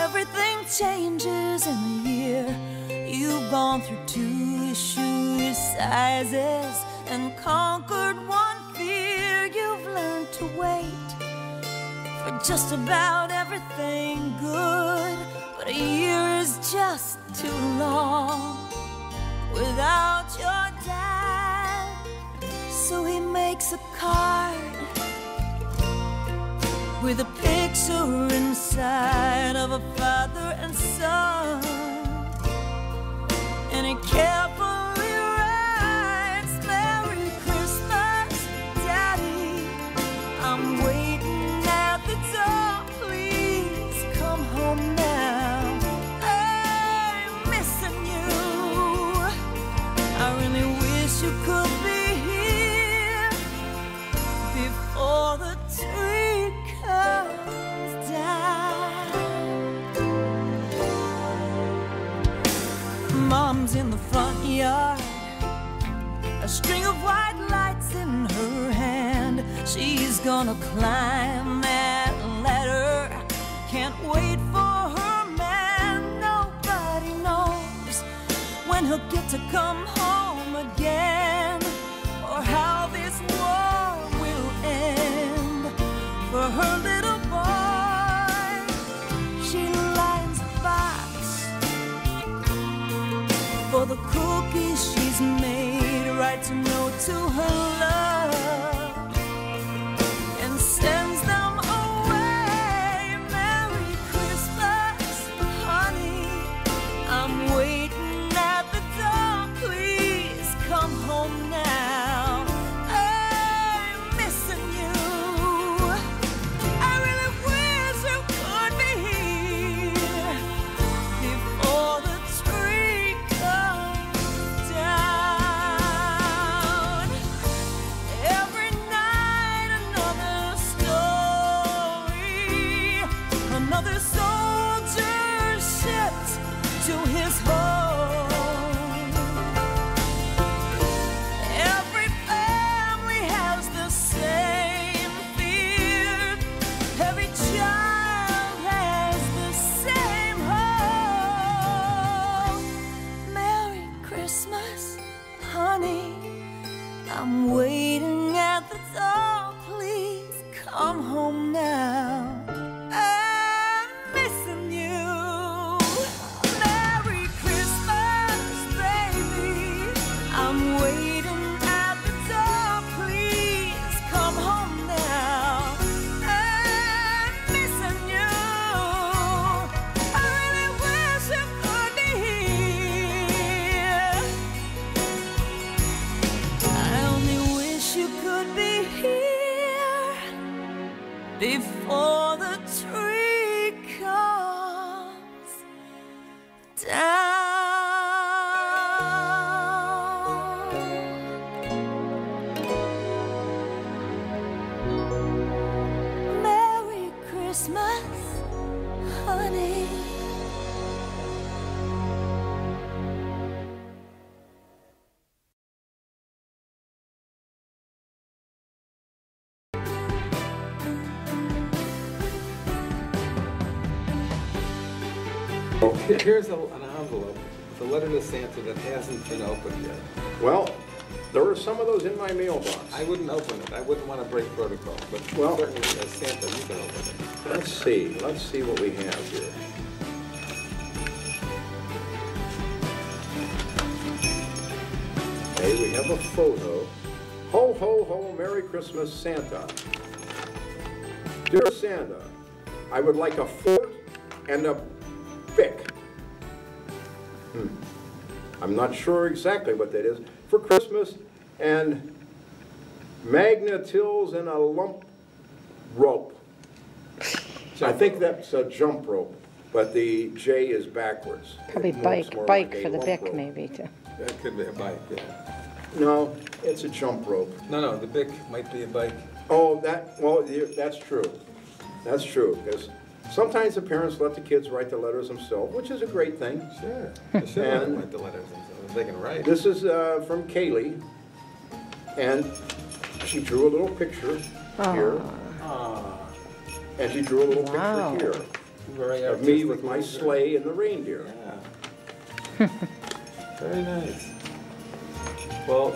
Everything changes in a year. You've gone through 2 shoe sizes and conquered one fear. You've learned to wait for just about everything good, but a year is just too long without your dad. So he makes a card with a picture inside of a father and son, and he carefully writes, "Merry Christmas, Daddy. I'm waiting at the door. Please come home now. I'm missing you. I really wish you could be here before the tree comes down." Mom's in the front yard, a string of white lights in her hand. She's gonna climb that ladder, can't wait for her man. Nobody knows when he'll get to come home again, or how this war will end. For her little boy, she lines a box for the cookies she's made, writes a note to her love, and sends them away. "Merry Christmas, honey. I'm waiting at the door. Please come home now. I'm missing you. I really wish you could be here before the tree comes down." Every night another story, another soldier shipped to his home. Every family has the same fear. Every child has the same hope. Merry Christmas, honey. I'm waiting at the door. Please come home now. I'm missing you. Merry Christmas, baby. I'm waiting at the door. Please come home now. I'm missing you. I really wish you could be here. I only wish you could be here before the tree comes down. Merry Christmas, honey. Here's an envelope with a letter to Santa that hasn't been opened yet. Well, there are some of those in my mailbox. I wouldn't open it. I wouldn't want to break protocol, but Well- certainly as Santa, you can open it. Let's see what we have here. Okay, we have a photo. Ho, ho, ho, Merry Christmas, Santa. Dear Santa, I would like a fort and a bic. I'm not sure exactly what that is. For Christmas, and magnetills and a lump rope. I think that's a jump rope, but the J is backwards. Probably It looks more bike like a for the lump Bic, rope. maybe, too. That could be a bike, yeah. No, it's a jump rope. No, the Bic might be a bike. Oh, that's true. That's true, because sometimes the parents let the kids write the letters themselves, which is a great thing. Sure. They should let them And- write the letters themselves. They can write. This is from Kaylee, and she drew a little picture here, Ah. and she drew a little Wow. picture here. Very of me with artistic my picture. sleigh and the reindeer. Yeah. Very nice. Well,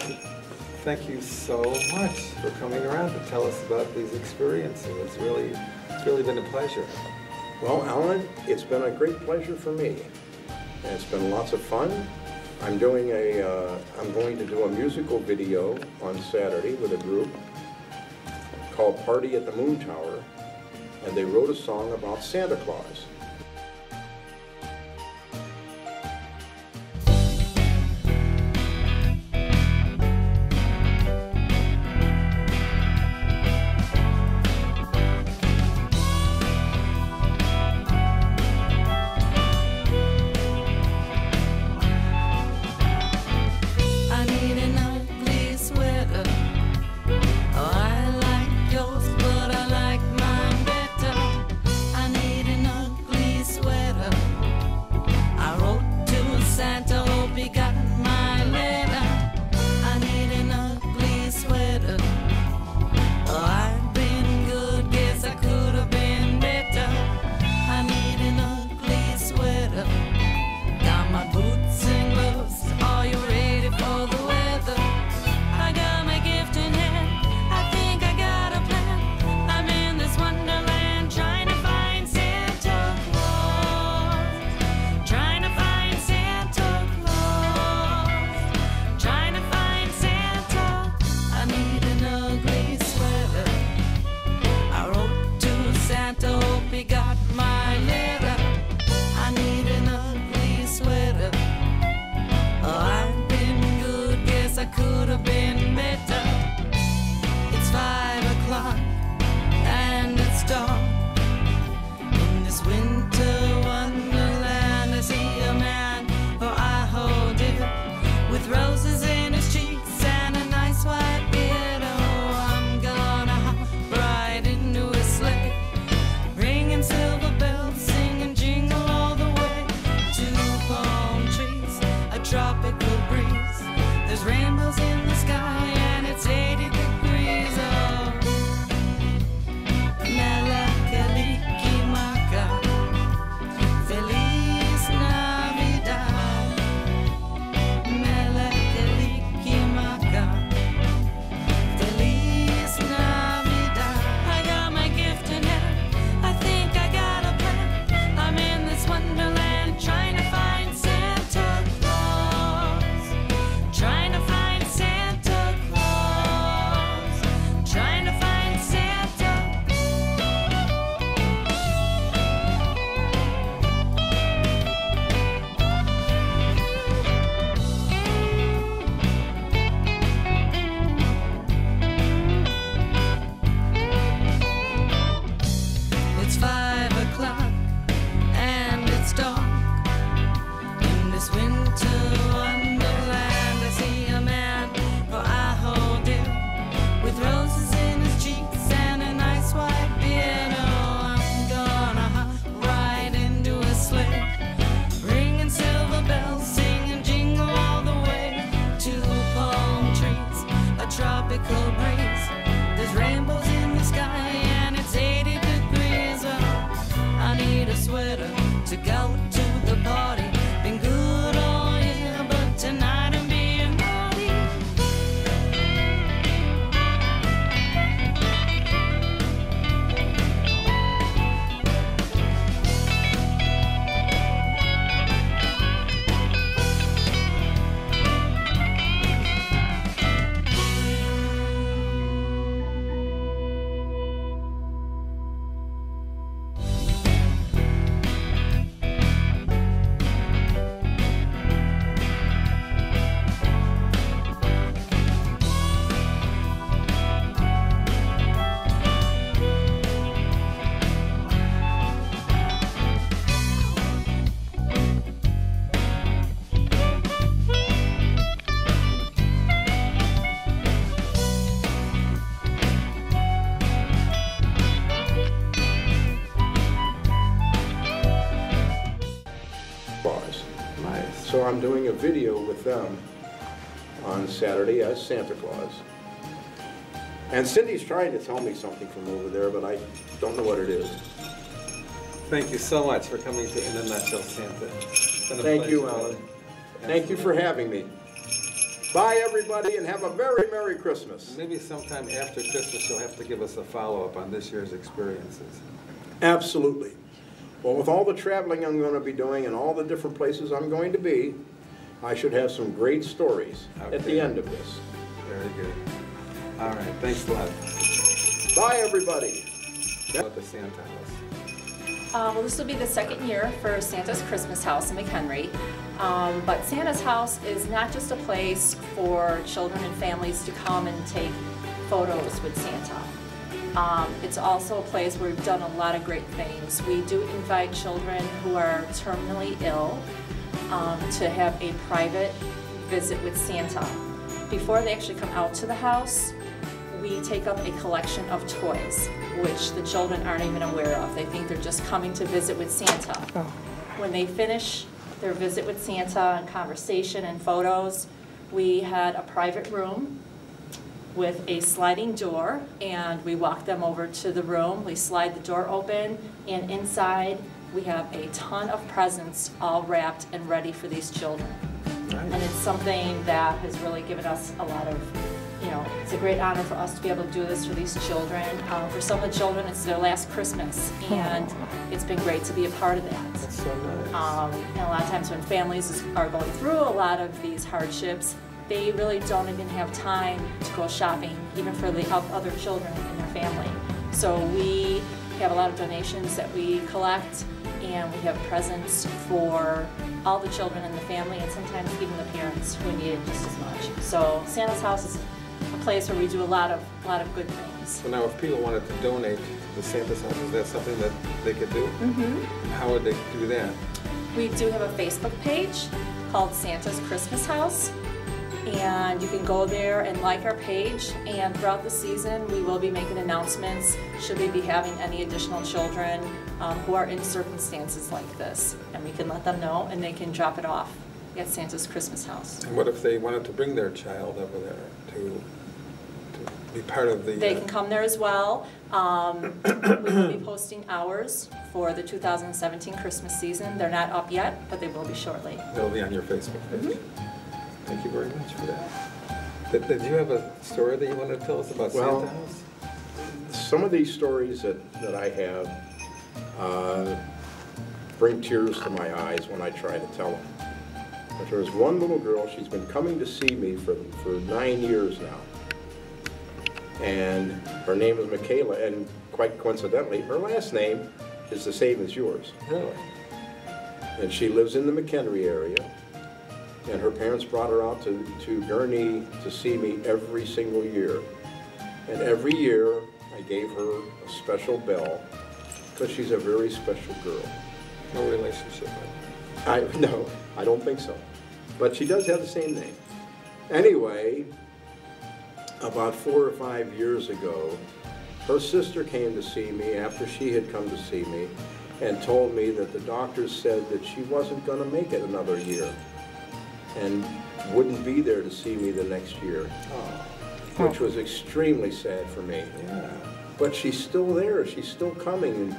thank you so much for coming around to tell us about these experiences. It's really been a pleasure. Well, Alan, it's been a great pleasure for me. And it's been lots of fun. I'm going to do a musical video on Saturday with a group called Party at the Moon Tower, and they wrote a song about Santa Claus. I need an ugly sweater. Oh, I like yours, but I like mine better. I need an ugly sweater. I wrote to Santa, hope he got my letter. I need an ugly sweater. Oh, I've been good, guess I could have been better. I need an ugly sweater. Got my boots and gloves, are you ready for the weather? I got my gift in hand, I think I got a plan. I'm in this wonderland, trying to find Santa Claus. Trying to find Santa Claus. Trying to find Santa. I need an ugly sweater. I wrote to Santa, hope he got my letter. I need an ugly sweater. Oh, I've been good, guess I could have been better. It's 5 o'clock and it's dark. In this winter wonderland, I see a man, for I hold dear, with roses in his cheeks and a nice white beard. Oh, I'm gonna hop right into his sleigh, ringing silver bells, singing jingle all the way to palm trees, a tropical breeze. There's rainbows in the sky and it's 80 degrees. Oh, Melakaliki-maka, Feliz Navidad. Melakaliki-maka, Feliz Navidad. I got my gift in hand, I think I got a plan. I'm in this wonderland, trying to find Santa Claus. Trying to find Santa Claus. Trying to find Santa. It's 5 o'clock and it's dark. In this winter wonderland, I see a man, for I hold dear, with roses in his cheeks and a nice white beard. Oh, I'm gonna hop right into a sleigh, ringing silver bells, singing jingle all the way to palm trees, a tropical breeze. There's rainbows in the sky and it's 80 degrees. Oh, I need a sweater to go to the party. Been good all year, but tonight I'm being naughty. Claus. Nice. So I'm doing a video with them on Saturday as Santa Claus. And Cindy's trying to tell me something from over there, but I don't know what it is. Thank you so much for coming to In a Nutshell, Santa. It's been a Thank you, pleasure. Alan. Thank you for having me. Bye, everybody, and have a very Merry Christmas. Maybe sometime after Christmas you'll have to give us a follow-up on this year's experiences. Absolutely. Well, with all the traveling I'm going to be doing and all the different places I'm going to be, I should have some great stories at the end of this. Very good. All right, thanks a lot. Bye, everybody. About the Santa House. Well, this will be the second year for Santa's Christmas House in McHenry. But Santa's House is not just a place for children and families to come and take photos with Santa. It's also a place where we've done a lot of great things. We do invite children who are terminally ill to have a private visit with Santa. Before they actually come out to the house, we take up a collection of toys, which the children aren't even aware of. They think they're just coming to visit with Santa. Oh. When they finish their visit with Santa and conversation and photos, we had a private room with a sliding door, and we walk them over to the room. We slide the door open, and inside we have a ton of presents all wrapped and ready for these children. Nice. And it's something that has really given us a lot of, it's a great honor for us to be able to do this for these children. For some of the children, it's their last Christmas, and it's been great to be a part of that. That's so nice. And a lot of times when families are going through a lot of these hardships, they really don't even have time to go shopping, even for the other children in their family. So we have a lot of donations that we collect, and we have presents for all the children in the family, and sometimes even the parents who need it just as much. So Santa's House is a place where we do a lot of good things. So now if people wanted to donate to Santa's House, is that something that they could do? Mm-hmm. How would they do that? We do have a Facebook page called Santa's Christmas House, and you can go there and like our page, and throughout the season we will be making announcements should we be having any additional children who are in circumstances like this, and we can let them know and they can drop it off at Santa's Christmas House. And what if they wanted to bring their child over there to be part of the... They can come there as well. We will be posting hours for the 2017 Christmas season. They're not up yet, but they will be shortly. They'll be on your Facebook page. Mm-hmm. Thank you very much for that. Did you have a story that you wanted to tell us about Well, Santa House? Some of these stories that I have bring tears to my eyes when I try to tell them. But there was one little girl, she's been coming to see me for 9 years now. And her name is Michaela, and quite coincidentally, her last name is the same as yours. Really? And she lives in the McHenry area. And her parents brought her out to Gurnee to see me every single year. And every year, I gave her a special bell, because she's a very special girl. No relationship. No, I don't think so. But she does have the same name. Anyway, about 4 or 5 years ago, her sister came to see me after she had come to see me and told me that the doctors said that she wasn't going to make it another year and wouldn't be there to see me the next year, which was extremely sad for me. Yeah. But she's still there, she's still coming,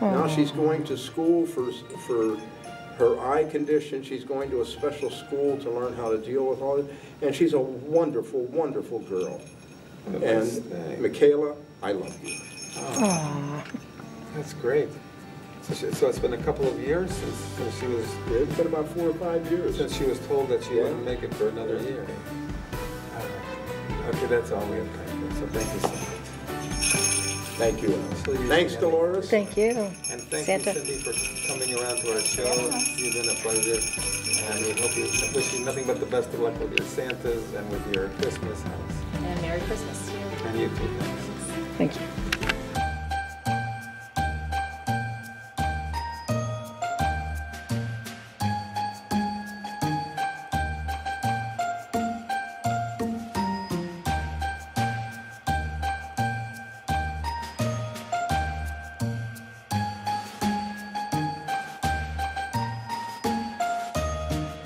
and now she's going to school for her eye condition. She's going to a special school to learn how to deal with all it, and she's a wonderful, wonderful girl. And Michaela, I love you. Oh, that's great. So it's been a couple of years since she was... Yeah, it's been about 4 or 5 years. Since she was told that she wouldn't make it for another year. All right. Okay, that's all we have time for, so thank you so much. Thank you. Thanks, Delores. Thank you. And thank Santa. you, Cindy, for coming around to our show. You've been a pleasure. And we hope you wish you nothing but the best of luck with your Santas and with your Christmas house. And Merry Christmas to you. And you too, thanks. Thank you.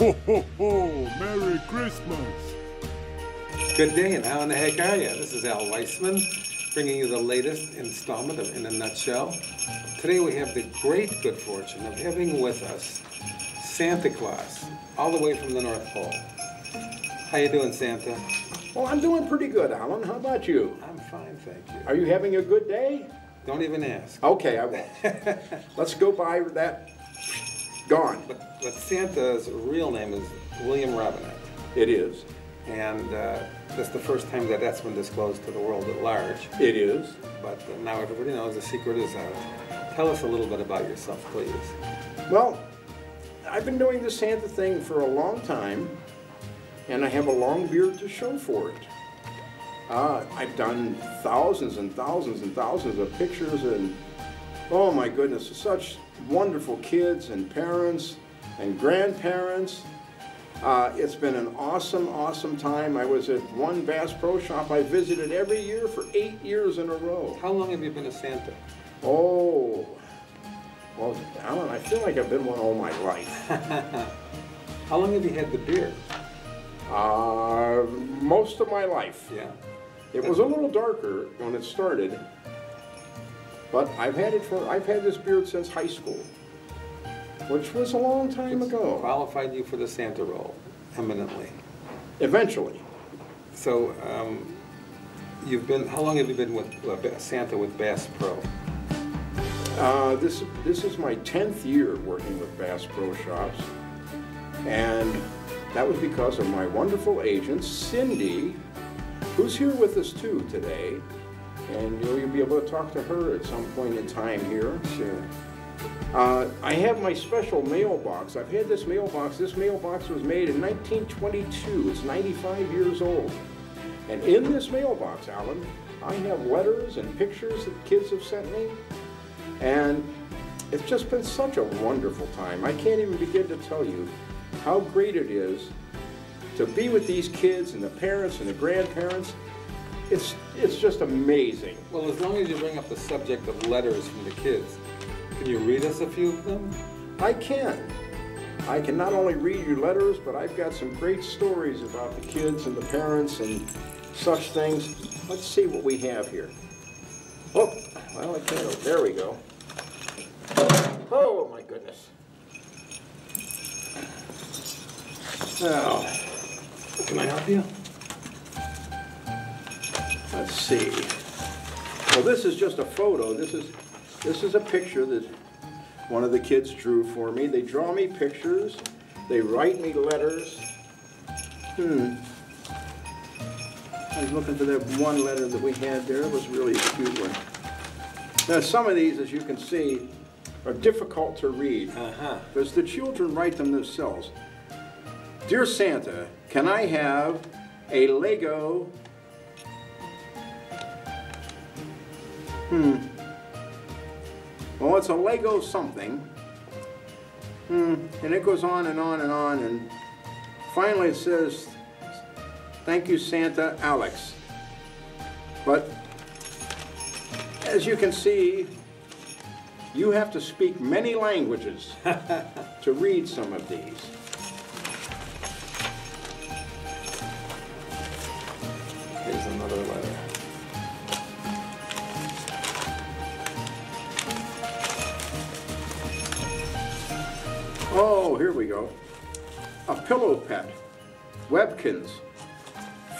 Ho, ho, ho! Merry Christmas! Good day, and how in the heck are you? This is Al Weissman, bringing you the latest installment of In a Nutshell. Today we have the great good fortune of having with us Santa Claus, all the way from the North Pole. How you doing, Santa? Well, I'm doing pretty good, Alan. How about you? I'm fine, thank you. Are you having a good day? Don't even ask. Okay, I won't. Let's go by that. Gone. But Santa's real name is William Robinette. It is. And that's the first time that that's been disclosed to the world at large. It is. But now everybody knows the secret is out. Tell us a little bit about yourself, please. Well, I've been doing the Santa thing for a long time, and I have a long beard to show for it. I've done thousands and thousands and thousands of pictures, and oh my goodness, such wonderful kids and parents and grandparents. It's been an awesome, awesome time. I was at one Bass Pro Shop I visited every year for 8 years in a row. How long have you been a Santa? Oh, well, Alan, I feel like I've been one all my life. How long have you had the beard? Most of my life. Yeah. It was a little darker when it started, but I've had this beard since high school, which was a long time ago. Qualified you for the Santa role, eminently. Eventually. So, how long have you been with Santa with Bass Pro? This is my 10th year working with Bass Pro Shops, and that was because of my wonderful agent, Cindy, who's here with us too today, and you'll be able to talk to her at some point in time here. Sure. I have my special mailbox. I've had this mailbox. This mailbox was made in 1922. It's 95 years old. And in this mailbox, Alan, I have letters and pictures that kids have sent me. And it's just been such a wonderful time. I can't even begin to tell you how great it is to be with these kids and the parents and the grandparents. It's just amazing. Well, as long as you bring up the subject of letters from the kids, can you read us a few of them? I can. I can not only read you letters, but I've got some great stories about the kids and the parents and such things. Let's see what we have here. Oh, well, I can't. There we go. Oh, my goodness. Now, Can I help you? let's see. Well, this is just a photo. This is a picture that one of the kids drew for me. They draw me pictures. They write me letters. I was looking for that one letter that we had there. It was really a cute one. Now, some of these, as you can see, are difficult to read because the children write them themselves. Dear Santa, can I have a Lego? Well, it's a Lego something. And it goes on and on and on. And finally it says, thank you, Santa, Alex. But as you can see, you have to speak many languages to read some of these. Here's another letter. Oh, here we go. A pillow pet, Webkins,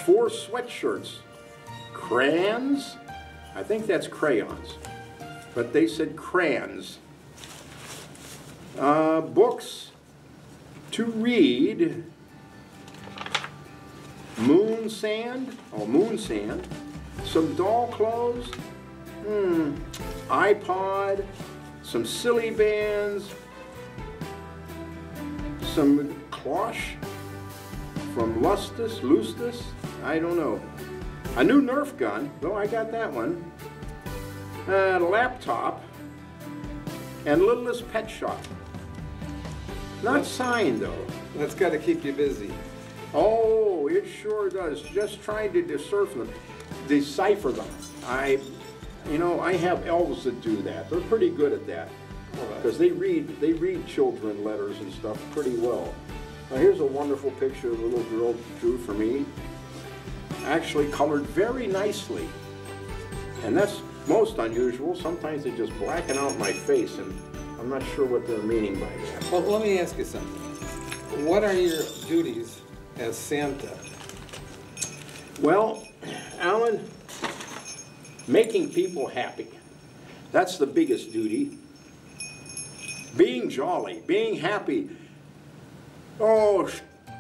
4 sweatshirts, crayons, I think that's crayons, but they said crayons, books to read, moon sand, some doll clothes, iPod, some silly bands, some cloche from Lustus, I don't know. A new Nerf gun, well, I got that one. A laptop, and Littlest Pet Shop. Not signed, though. That's got to keep you busy. Oh, it sure does. Just trying to decipher them. I have elves that do that. They're pretty good at that. Because they read children letters and stuff pretty well. Now here's a wonderful picture a little girl drew for me. Actually colored very nicely. And that's most unusual. Sometimes they just blacken out my face, and I'm not sure what they're meaning by that. Well, let me ask you something. What are your duties as Santa? Well, Alan, making people happy. That's the biggest duty. Being jolly, being happy. Oh,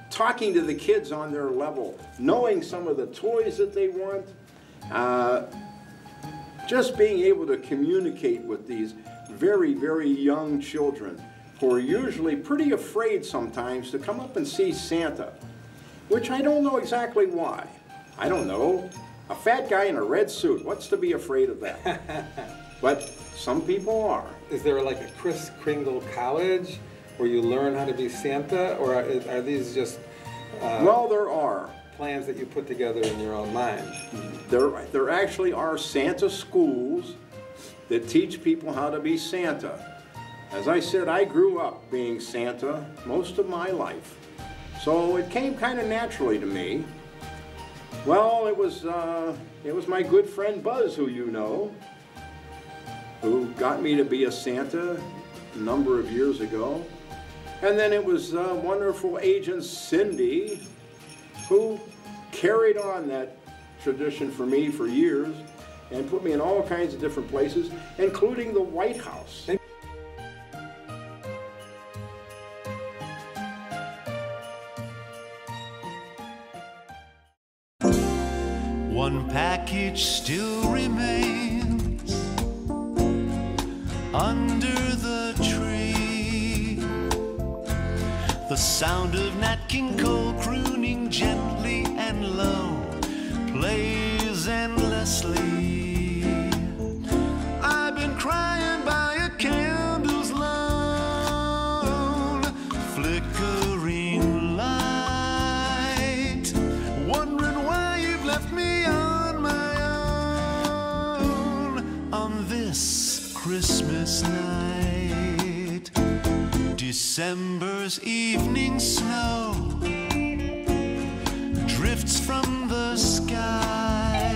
talking to the kids on their level, knowing some of the toys that they want. Just being able to communicate with these very, very young children who are usually pretty afraid sometimes to come up and see Santa, which I don't know exactly why. I don't know. A fat guy in a red suit, what's to be afraid of that? But some people are. Is there like a Kris Kringle College where you learn how to be Santa, or are these just well, there are plans that you put together in your own mind? There actually are Santa schools that teach people how to be Santa. As I said, I grew up being Santa most of my life, so it came kind of naturally to me. Well, it was my good friend Buzz, who you know, who got me to be a Santa a number of years ago. And then it was wonderful agent Cindy, who carried on that tradition for me for years and put me in all kinds of different places, including the White House. One package still remains under the tree. The sound of Nat King Cole crooning gently and low plays endlessly. I've been crying by a candle's lone flickering light, wondering why you've left me on my own on this Christmas night. December's evening snow drifts from the sky.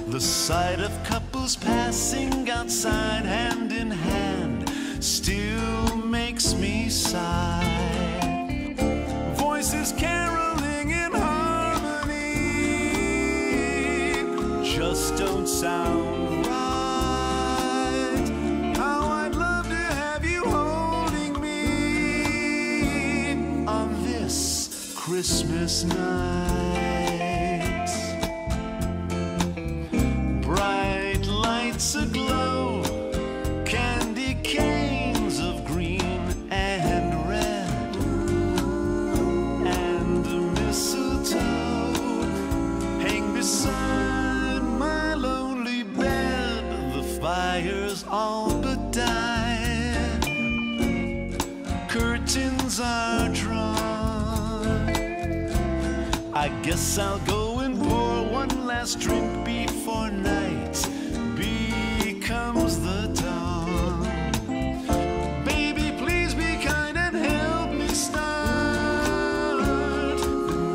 The sight of couples passing outside hand in hand still makes me sigh. Voices caroling in harmony just don't sound right. How I'd love to have you holding me on this Christmas night. Bright lights aglow, candy canes of green and red, and a mistletoe hang beside my lonely bed. The fire's all but died, curtains are drawn. I guess I'll go and pour one last drink before night becomes the dawn. Baby, please be kind and help me start the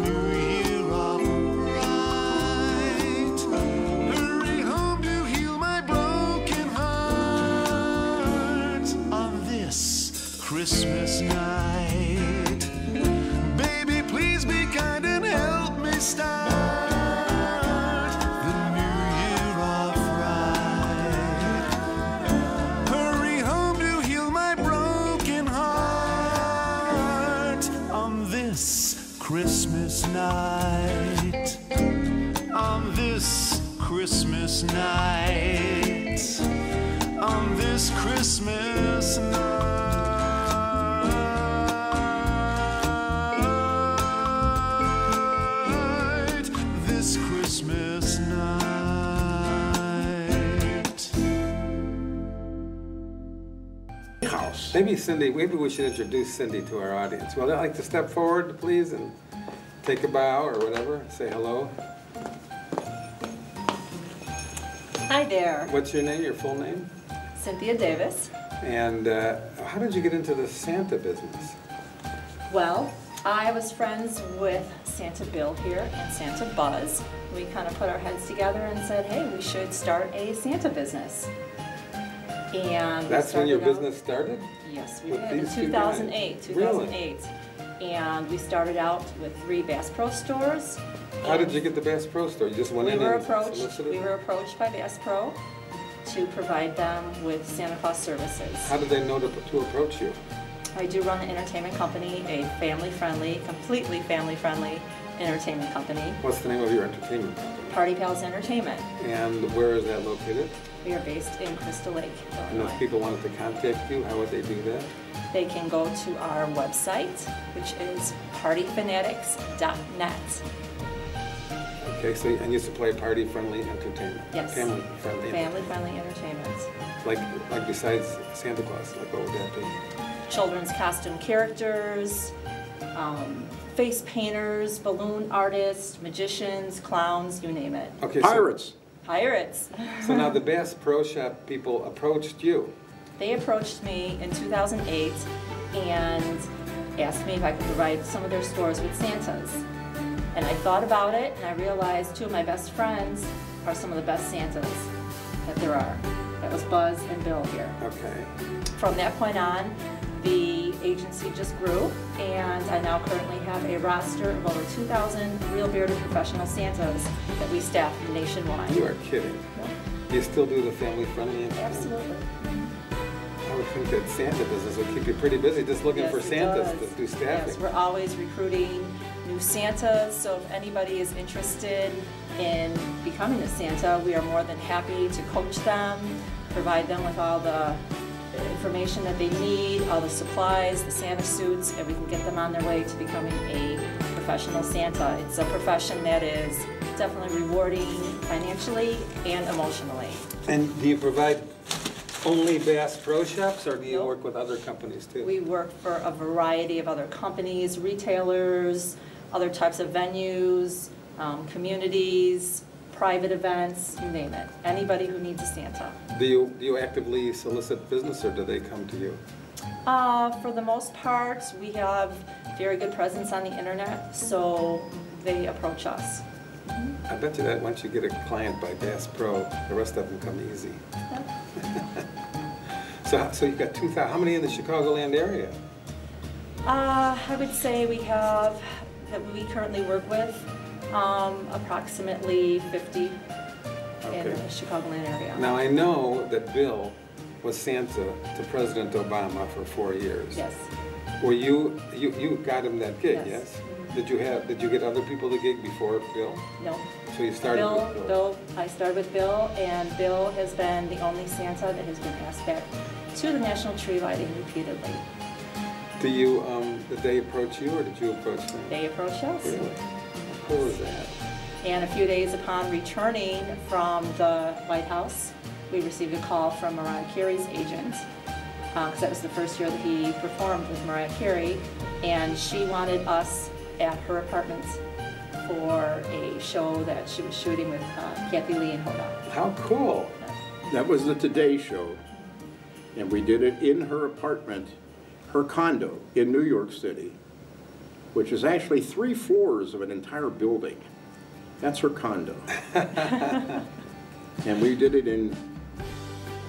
new year off right. Hurry home to heal my broken heart on this Christmas night. Baby, please be kind and help me start the new year off right. Hurry home to heal my broken heart on this Christmas night. On this Christmas night. On this Christmas night. This Christmas night. House. Maybe Cindy, maybe we should introduce Cindy to our audience. Would I like to step forward, please, and take a bow or whatever, say hello? Hi there, What's your name, your full name? Cynthia Davis. And how did you get into the Santa business? Well, I was friends with Santa Bill here and Santa Buzz. We kind of put our heads together and said, hey, we should start a Santa business. And that's when your business started? Yes, we With did in these two 2008. guys? 2008. And we started out with 3 Bass Pro stores. How did you get the Bass Pro store? You just went in and solicited? We were approached by Bass Pro to provide them with Santa Claus services. How did they know to approach you? I do run an entertainment company, a family-friendly, completely family-friendly entertainment company. What's the name of your entertainment company? Party Pals Entertainment. And where is that located? We are based in Crystal Lake, And Illinois. if people wanted to contact you, how would they do that? They can go to our website, which is partyfanatics.net. Okay, so and you supply party-friendly entertainment? Yes. Family-friendly? Family-friendly entertainment. Like besides Santa Claus, like what would that be? Children's costume characters, face painters, balloon artists, magicians, clowns, you name it. Okay, Pirates. Pirates. So now the Bass Pro Shop people approached you. They approached me in 2008 and asked me if I could provide some of their stores with Santas. And I thought about it and I realized 2 of my best friends are some of the best Santas that there are. That was Buzz and Bill here. Okay. From that point on, the agency just grew, and I now currently have a roster of over 2,000 real bearded professional Santas that we staff nationwide. You are kidding. Do you still do the family-friendly entertainment? Absolutely. I would think that Santa business would keep you pretty busy just looking Yes, for it Santas does. to do staffing. Yes, we're always recruiting new Santas, so if anybody is interested in becoming a Santa, we are more than happy to coach them, provide them with all the information that they need, all the supplies, the Santa suits, and we can get them on their way to becoming a professional Santa. It's a profession that is definitely rewarding financially and emotionally. And do you provide only Bass Pro Shops, or do you Nope. work with other companies too? We work for a variety of other companies, retailers, other types of venues, communities, private events, you name it. Anybody who needs a Santa. Do you actively solicit business, or do they come to you? For the most part, we have very good presence on the internet, so they approach us. I bet you that once you get a client by Bass Pro, the rest of them come easy. So you've got 2,000. How many in the Chicagoland area? I would say we have, that we currently work with, approximately 50 in Okay. the Chicagoland area. Now I know that Bill was Santa to President Obama for 4 years. Yes. Were you got him that gig? Yes. Did you get other people the gig before Bill? No. So you started with Bill. I started with Bill, and Bill has been the only Santa that has been asked back to the National Tree Lighting repeatedly. Did they approach you, or did you approach them? They approached us. Really? How cool is that? And a few days upon returning from the White House, we received a call from Mariah Carey's agent, because that was the first year that he performed with Mariah Carey, and she wanted us at her apartment for a show that she was shooting with Kathy Lee and Hoda. How cool! That was the Today Show, and we did it in her apartment, her condo in New York City, which is actually 3 floors of an entire building. That's her condo. And we did it in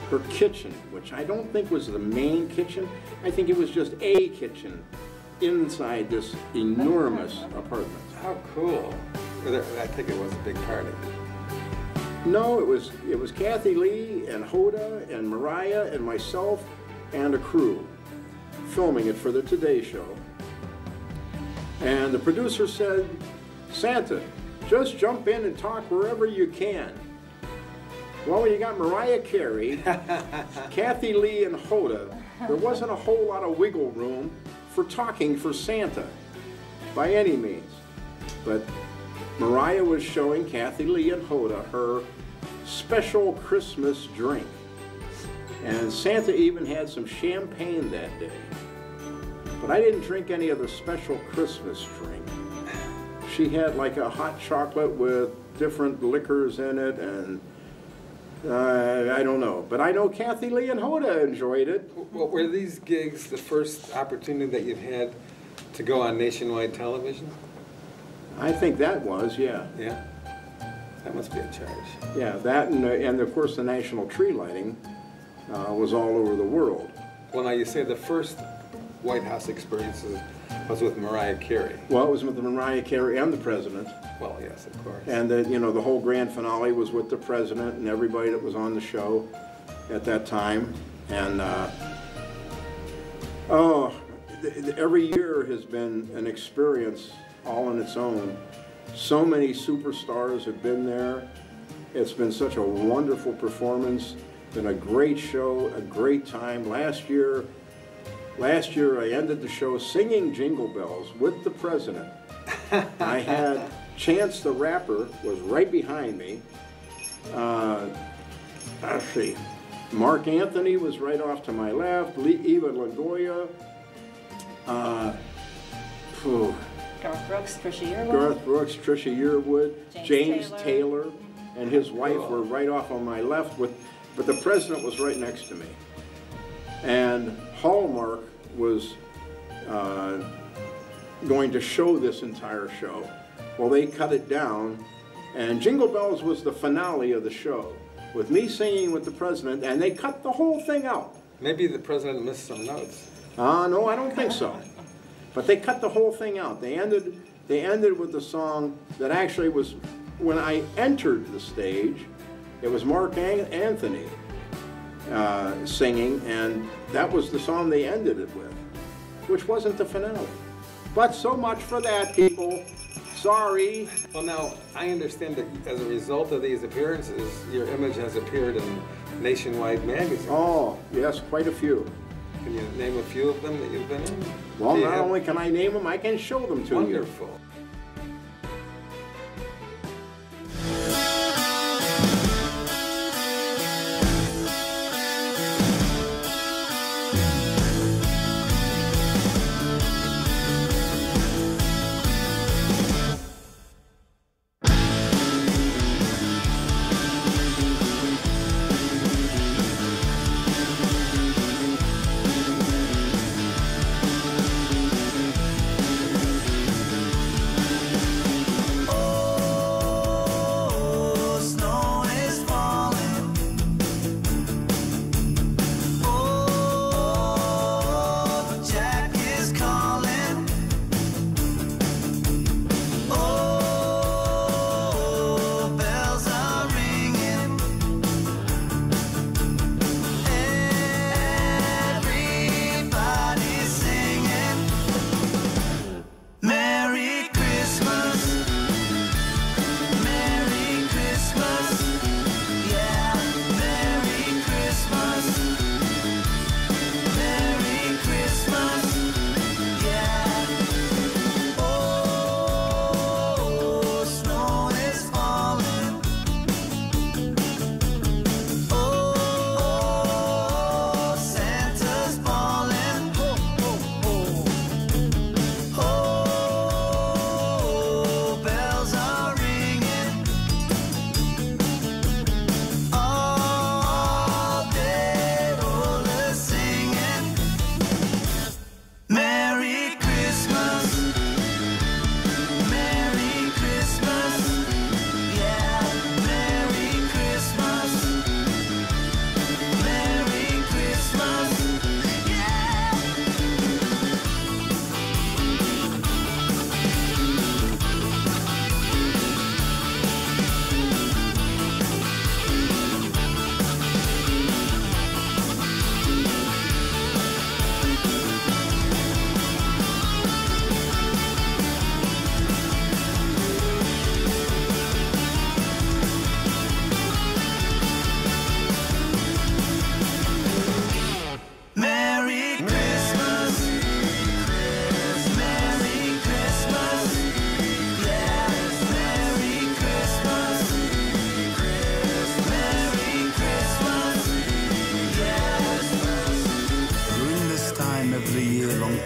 her kitchen, which I don't think was the main kitchen. I think it was just a kitchen inside this enormous apartment. How cool! I think it was a big party. No, it was Kathy Lee and Hoda and Mariah and myself and a crew filming it for the Today Show. And the producer said, Santa, just jump in and talk wherever you can. Well, when you got Mariah Carey, Kathy Lee and Hoda, there wasn't a whole lot of wiggle room for talking for Santa by any means. But Mariah was showing Kathy Lee and Hoda her special Christmas drink. And Santa even had some champagne that day. But I didn't drink any of the special Christmas drink. She had like a hot chocolate with different liquors in it, and I don't know. But I know Kathy Lee and Hoda enjoyed it. Well, were these gigs the first opportunity that you've had to go on nationwide television? I think that was, yeah. Yeah? That must be a charge. Yeah, that and of course the national tree lighting was all over the world. Well, now you say the first White House experiences was with Mariah Carey. Well, it was with Mariah Carey and the president. Well, yes, of course. And the whole grand finale was with the president and everybody that was on the show at that time. And every year has been an experience all on its own. So many superstars have been there. It's been such a wonderful performance. Been a great show, a great time. Last year I ended the show singing Jingle Bells with the president. I had Chance the Rapper was right behind me. Let's see. Mark Anthony was right off to my left. Eva Longoria. Garth Brooks, Trisha Yearwood. James Taylor and his wife were right off on my left, but the president was right next to me. And Hallmark was going to show this entire show. Well, they cut it down, and Jingle Bells was the finale of the show, with me singing with the president, and they cut the whole thing out. Maybe the president missed some notes. No, I don't think so. But they cut the whole thing out. They ended with the song that actually was, when I entered the stage, it was Mark Anthony singing, and that was the song they ended it with, which wasn't the finale. But so much for that, people. Sorry. Well, now, I understand that as a result of these appearances, your image has appeared in nationwide magazines. Oh, yes, quite a few. Can you name a few of them that you've been in? Well, not only can I name them, I can show them to you. Wonderful.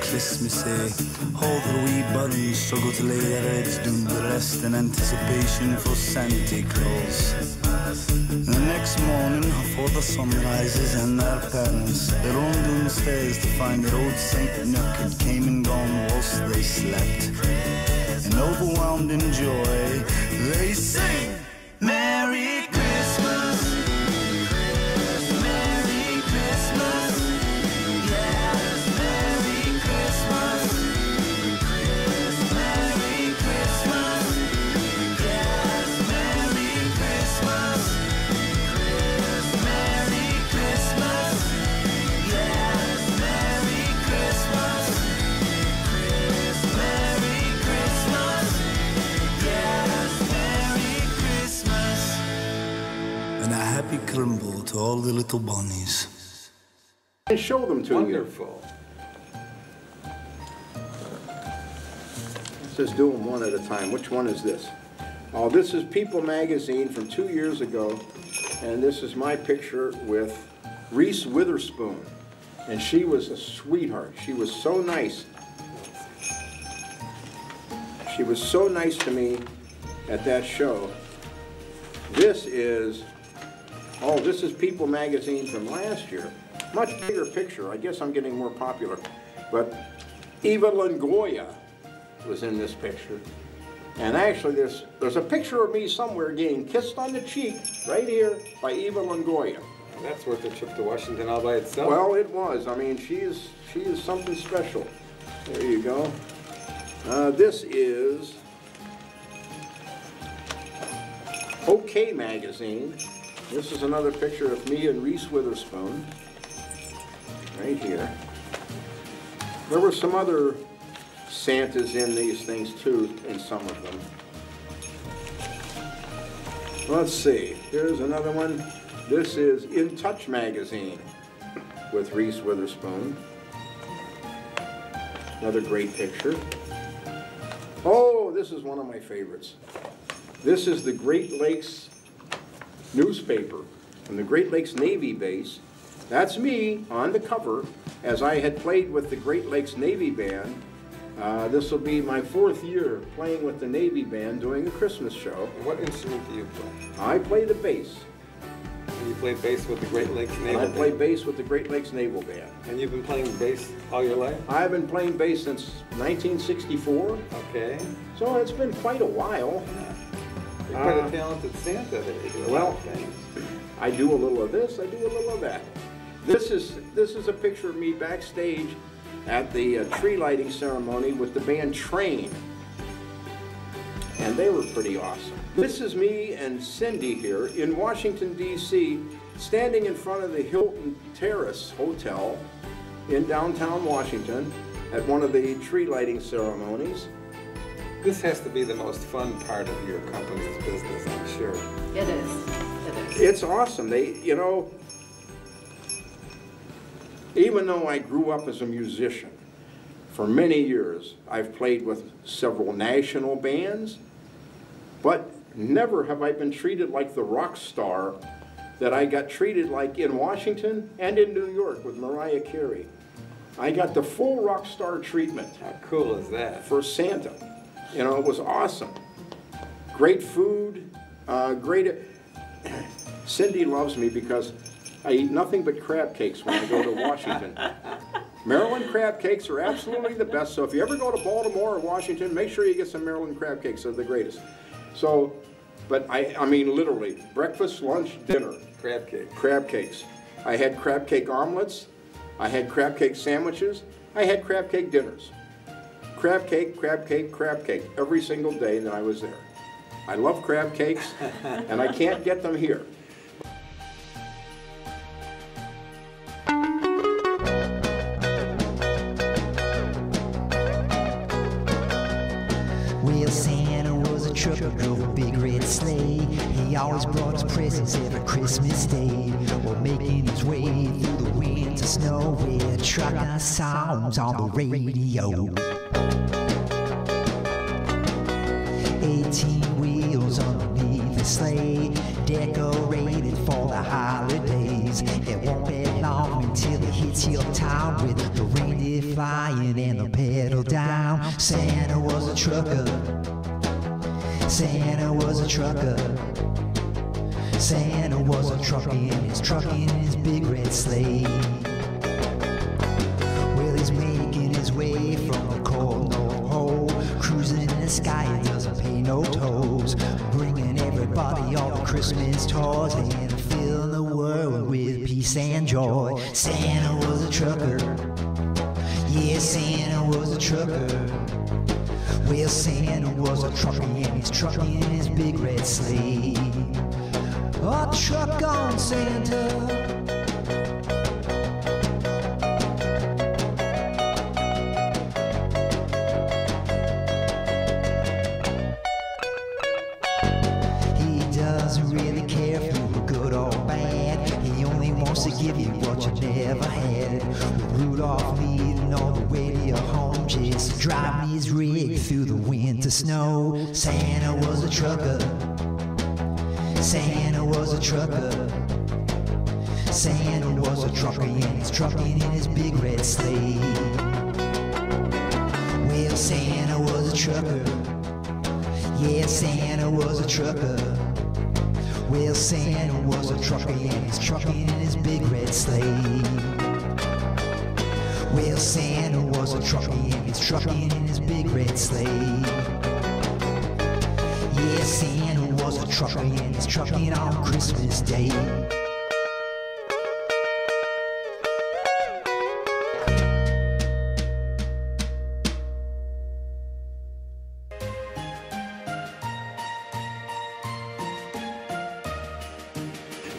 Christmas Day. All the wee buttons struggle to lay their heads, doing the rest in anticipation for Santa Claus. The next morning, before the sun rises and their parents, they're on downstairs to find that old Saint Nick had came and gone whilst they slept. And overwhelmed in joy, they sing, Merry Christmas, Merry Christmas, yes, Merry Christmas, Merry Christmas, yes, Merry Christmas, Merry Christmas, yes, Merry Christmas, Merry Christmas, yes, Merry Christmas, and a happy crumble to all the little bunnies. And show them to Wonderful. you. Let's just do them one at a time. Which one is this? Oh, this is People magazine from 2 years ago, and this is my picture with Reese Witherspoon, and she was a sweetheart. She was so nice. She was so nice to me at that show. This is People magazine from last year. Much bigger picture. I guess I'm getting more popular. But Eva Longoria was in this picture. And actually there's a picture of me somewhere getting kissed on the cheek right here by Eva Longoria. That's worth a trip to Washington all by itself. Well, it was. I mean, she is something special. There you go. This is OK magazine. This is another picture of me and Reese Witherspoon. Right here. There were some other Santas in these things too, in some of them. Let's see. Here's another one. This is In Touch magazine with Reese Witherspoon. Another great picture. Oh, this is one of my favorites. This is the Great Lakes newspaper from the Great Lakes Navy base. That's me on the cover, as I had played with the Great Lakes Navy Band. This will be my 4th year playing with the Navy Band doing a Christmas show. And what instrument do you play? I play the bass. And you play bass with the Great Lakes Naval I Band? play bass with the Great Lakes Naval Band. And you've been playing bass all your life? I've been playing bass since 1964. Okay. So it's been quite a while. You're quite a talented Santa there. You do a lot of things. I do a little of this, I do a little of that. This is a picture of me backstage at the tree lighting ceremony with the band Train. And they were pretty awesome. This is me and Cindy here in Washington, D.C., standing in front of the Hilton Terrace Hotel in downtown Washington at one of the tree lighting ceremonies. This has to be the most fun part of your company's business, I'm sure. It is. It is. It's awesome. You know, even though I grew up as a musician, for many years I've played with several national bands, but never have I been treated like the rock star that I got treated like in Washington and in New York with Mariah Carey. I got the full rock star treatment. How cool is that? For Santa. You know, it was awesome. Great food, great... Cindy loves me because I eat nothing but crab cakes when I go to Washington. Maryland crab cakes are absolutely the best, so if you ever go to Baltimore or Washington, make sure you get some Maryland crab cakes. They're the greatest. So, but I mean literally, breakfast, lunch, dinner. Crab cake. Crab cakes. I had crab cake omelets. I had crab cake sandwiches. I had crab cake dinners. Crab cake, crab cake, crab cake, every single day that I was there. I love crab cakes, and I can't get them here. Well, Santa was a trucker, drove a big red sleigh. He always brought us presents every Christmas day. While making his way through the winter snow, with trucker songs on the radio. 18 wheels underneath the sleigh, decorated for the holidays. It won't be long until it hits your town with the reindeer flying and the pedal down. Santa was a trucker. Santa was a trucker. Santa was a trucker in his truck in his big red sleigh. Well, he's making his way from the cold North Pole, cruising in the sky, he doesn't pay no tolls, bringing everybody all the Christmas toys and filling the world with peace and joy. Santa was a trucker. Yeah, Santa was a trucker. Well, Santa was a trucker and he's trucking in his big red sleigh. A truck on Santa. Really care if you were good or bad. He only wants to give you what you never had. With Rudolph leading all the way to your home, just driving his rig through the winter snow. Santa was a trucker. Santa was a trucker. Santa was a trucker and he's trucking in his big red sleigh. Well, Santa was a trucker. Yeah, Santa was a trucker. Well, Santa was a trucker and he's trucking in his big red sleigh. Well, Santa was a trucker and he's trucking in his big red sleigh. Yeah, Santa was a trucker and he's trucking on Christmas Day.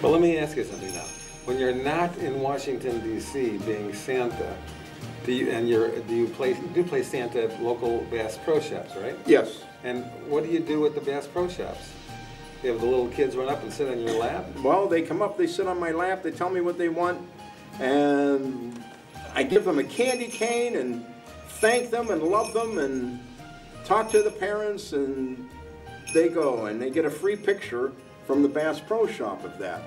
Well, let me ask you something now. When you're not in Washington, D.C., being Santa, do you play Santa at local Bass Pro Shops, right? Yes. And what do you do at the Bass Pro Shops? You have the little kids run up and sit on your lap? Well, they come up, they sit on my lap, they tell me what they want, and I give them a candy cane and thank them and love them and talk to the parents, and they go and they get a free picture from the Bass Pro Shop of that.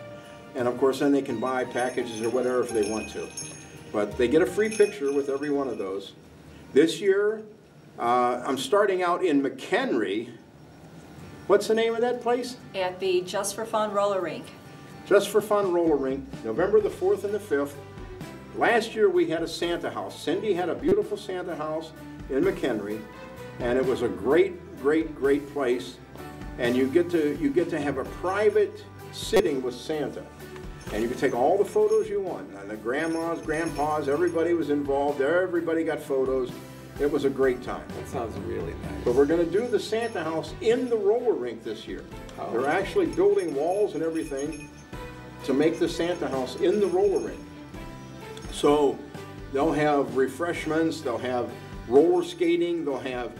And of course then they can buy packages or whatever if they want to. But they get a free picture with every one of those. This year, I'm starting out in McHenry. What's the name of that place? At the Just for Fun roller rink. Just for Fun roller rink, November the 4th and the 5th. Last year we had a Santa house. Cindy had a beautiful Santa house in McHenry, and it was a great place. And you get to have a private sitting with Santa. And you can take all the photos you want. And the grandmas, grandpas, everybody was involved. Everybody got photos. It was a great time. That sounds really nice. But we're going to do the Santa house in the roller rink this year. Oh. They're actually building walls and everything to make the Santa house in the roller rink. So they'll have refreshments, they'll have roller skating, they'll have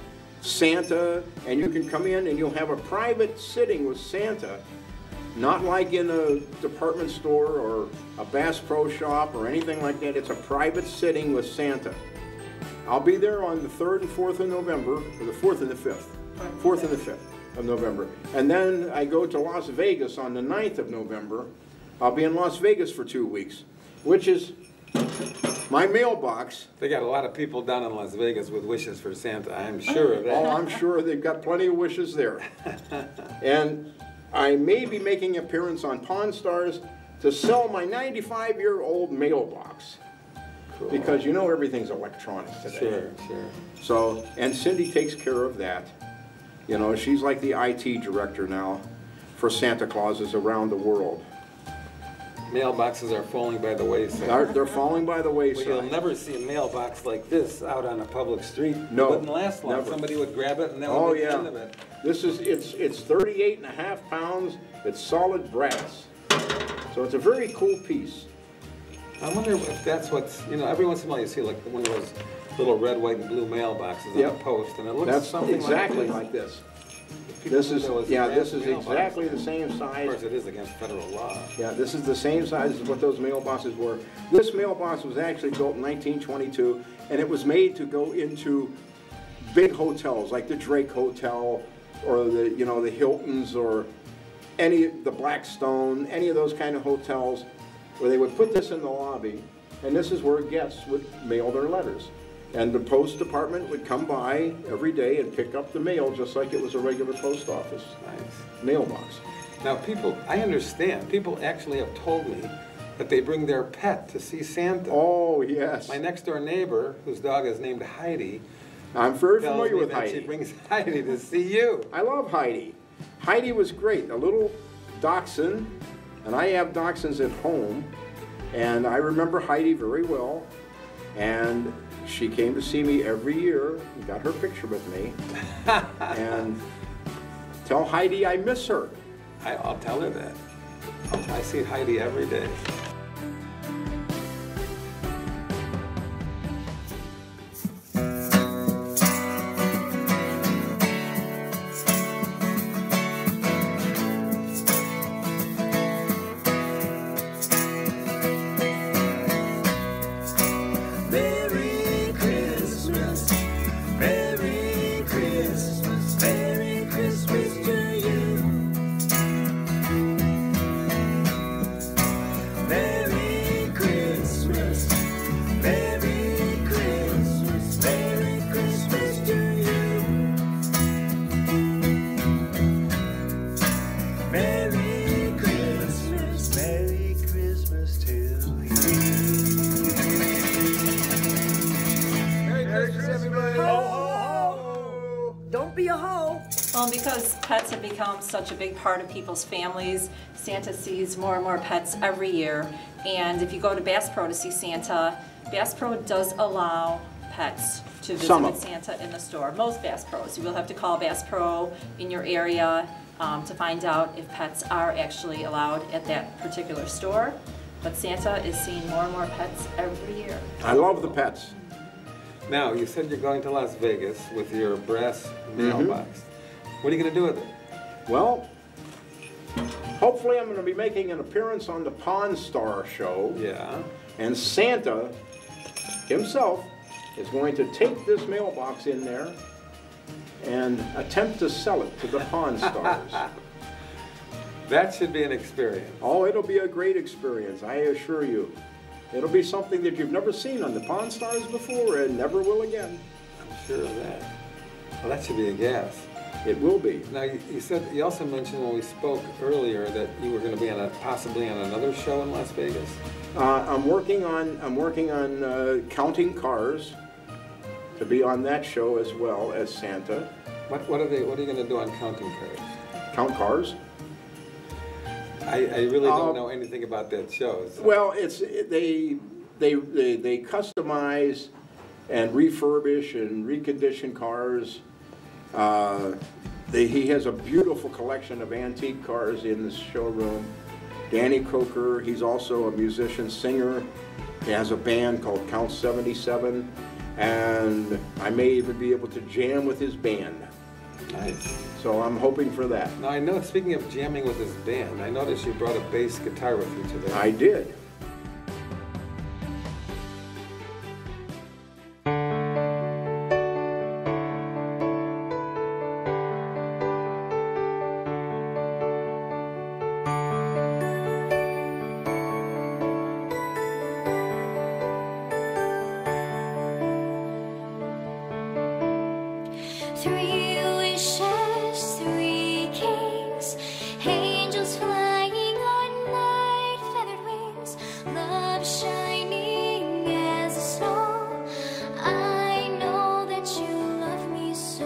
Santa, and you can come in and you'll have a private sitting with Santa. Not like in a department store or a Bass Pro Shop or anything like that. It's a private sitting with Santa. I'll be there on the 3rd and 4th of November, or the 4th and the 5th. 4th and the 5th of November. And then I go to Las Vegas on the 9th of November. I'll be in Las Vegas for 2 weeks, which is my mailbox. They got a lot of people down in Las Vegas with wishes for Santa, I'm sure of that. Oh, I'm sure they've got plenty of wishes there. And I may be making an appearance on Pawn Stars to sell my 95-year-old mailbox. Cool. Because you know everything's electronic today. Sure, sure. So, and Cindy takes care of that. You know, she's like the IT director now for Santa Clauses around the world. Mailboxes are falling by the wayside. They're falling by the wayside. Well, you'll never see a mailbox like this out on a public street. No, it wouldn't last long. never. Somebody would grab it and that would be the end of it. This is, it's 38.5 pounds. It's solid brass. So it's a very cool piece. I wonder if that's what's, you know, every once in a while you see like one of those little red, white, and blue mailboxes on a post, and it looks something exactly like this. This is, yeah, this is exactly the same size. Of course, it is against federal law. Yeah, this is the same size as what those mailboxes were. This mailbox was actually built in 1922, and it was made to go into big hotels like the Drake Hotel, or the, you know, the Hiltons, or the Blackstone, any of those kind of hotels, where they would put this in the lobby, and this is where guests would mail their letters. And the post department would come by every day and pick up the mail just like it was a regular post office mailbox. Now people, I understand, people actually have told me that they bring their pet to see Santa. Oh, yes. My next door neighbor, whose dog is named Heidi, I'm very tells familiar me with that Heidi. she brings Heidi to see you. I love Heidi. Heidi was great, a little dachshund, and I have dachshunds at home, and I remember Heidi very well, and she came to see me every year, got her picture with me, and tell Heidi I miss her. I'll tell her that. I see Heidi every day. Merry Christmas, Merry Christmas, Merry Christmas to you. Merry Christmas, Merry Christmas, Merry Christmas to you. Merry Christmas, Merry Christmas to you. Merry Christmas, everybody. Ho, ho, ho. Don't be a hoe. Well, because pets have become such a big part of people's families, Santa sees more and more pets every year. And if you go to Bass Pro to see Santa, Bass Pro does allow pets to visit Some with of them. Santa in the store. Most Bass Pros. You will have to call Bass Pro in your area to find out if pets are actually allowed at that particular store. But Santa is seeing more and more pets every year. I love the pets. Now, you said you're going to Las Vegas with your brass mailbox. What are you going to do with it? Well, hopefully I'm going to be making an appearance on the Pawn Star show. Yeah. And Santa himself is going to take this mailbox in there and attempt to sell it to the Pawn Stars. That should be an experience. Oh, it'll be a great experience, I assure you. It'll be something that you've never seen on the Pawn Stars before and never will again. I'm sure of that. Well, that should be a gas. It will be. Now, you also mentioned when we spoke earlier that you were going to be possibly on another show in Las Vegas. I'm working on counting cars to be on that show as well as Santa. What are you going to do on counting cars? Count cars? I really don't know anything about that show. So. Well, they customize and refurbish and recondition cars. He has a beautiful collection of antique cars in the showroom. Danny Coker, he's also a musician, singer. He has a band called Count 77, and I may even be able to jam with his band. Nice. So I'm hoping for that. Now, I know, speaking of jamming with his band, I noticed you brought a bass guitar with you today. I did. Three wishes, three kings, angels flying on light feathered wings, love shining as the snow. I know that you love me so.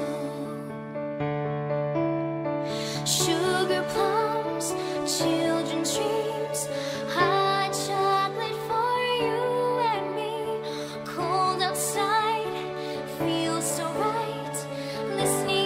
Sugar plums, children's dreams, hot chocolate for you and me. Cold outside, feels so right. Listening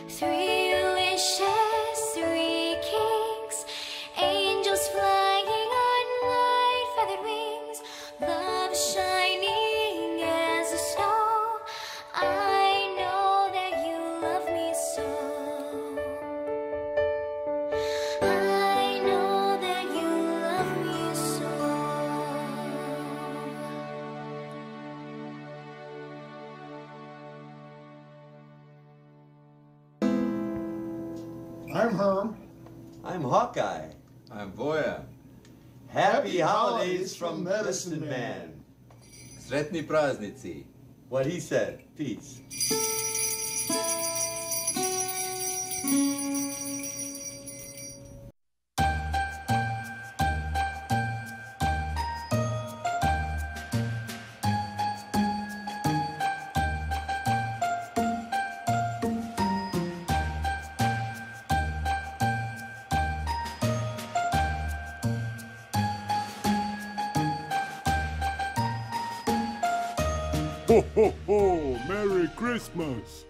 Three wishes, three kings, angels flying on light feathered wings, love shining as the snow. I know that you love me so. I know that you love me so. I'm Herm. I'm Hawkeye. I'm Boya. Happy holidays from Medicine Man. Sretni praznici. What he said. Peace. Ho, ho, ho! Merry Christmas!